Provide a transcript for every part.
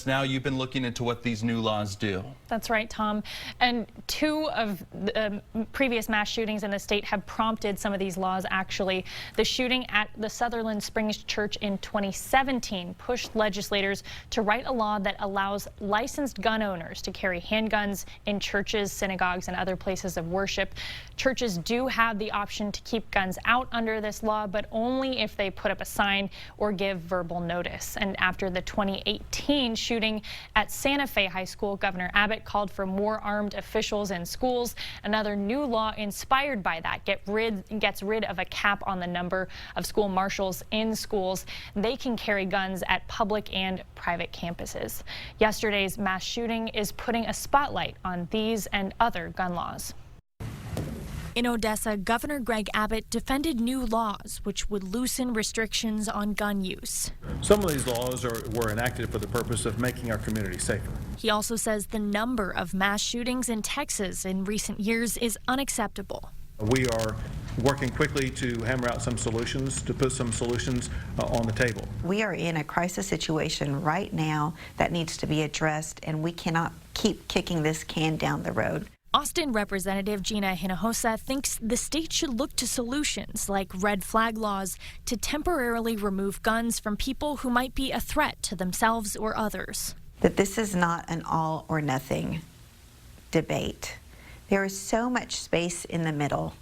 Now you've been looking into what these new laws do. That's right, Tom. And two of the previous mass shootings in the state have prompted some of these laws, actually. The shooting at the Sutherland Springs Church in 2017 pushed legislators to write a law that allows licensed gun owners to carry handguns in churches, synagogues, and other places of worship. Churches do have the option to keep guns out under this law, but only if they put up a sign or give verbal notice. And after the 2018 shooting at Santa Fe High School, Governor Abbott called for more armed officials in schools. Another new law inspired by that gets rid of a cap on the number of school marshals in schools. They can carry guns at public and private campuses. Yesterday's mass shooting is putting a spotlight on these and other gun laws. In Odessa, Governor Greg Abbott defended new laws which would loosen restrictions on gun use. Some of these laws were enacted for the purpose of making our community safer. He also says the number of mass shootings in Texas in recent years is unacceptable. We are working quickly to hammer out some solutions, to put some solutions on the table. We are in a crisis situation right now that needs to be addressed, and we cannot keep kicking this can down the road. Austin Representative Gina Hinojosa thinks the state should look to solutions like red flag laws to temporarily remove guns from people who might be a threat to themselves or others. That this is not an all or nothing debate. There is so much space in the middle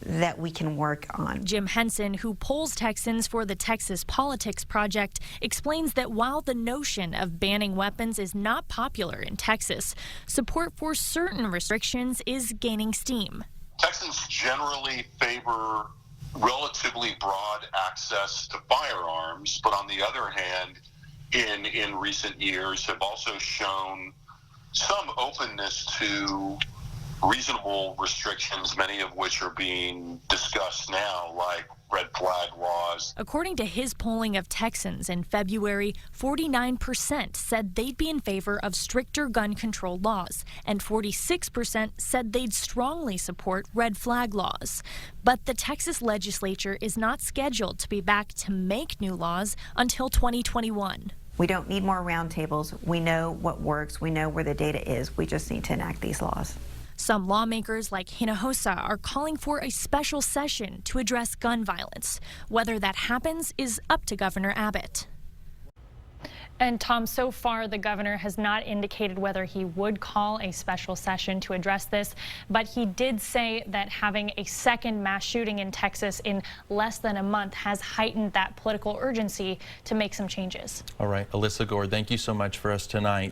that we can work on. Jim Henson, who polls Texans for the Texas Politics Project, explains that while the notion of banning weapons is not popular in Texas, support for certain restrictions is gaining steam. Texans generally favor relatively broad access to firearms, but on the other hand, in recent years have also shown some openness to reasonable restrictions, many of which are being discussed now, like red flag laws. According to his polling of Texans in February, 49% said they'd be in favor of stricter gun control laws, and 46% said they'd strongly support red flag laws. But the Texas legislature is not scheduled to be back to make new laws until 2021. We don't need more roundtables. We know what works. We know where the data is. We just need to enact these laws. Some lawmakers like Hinojosa are calling for a special session to address gun violence. Whether that happens is up to Governor Abbott. And Tom, so far the governor has not indicated whether he would call a special session to address this, but he did say that having a second mass shooting in Texas in less than a month has heightened that political urgency to make some changes. All right, Alyssa, Goard, thank you so much for us tonight.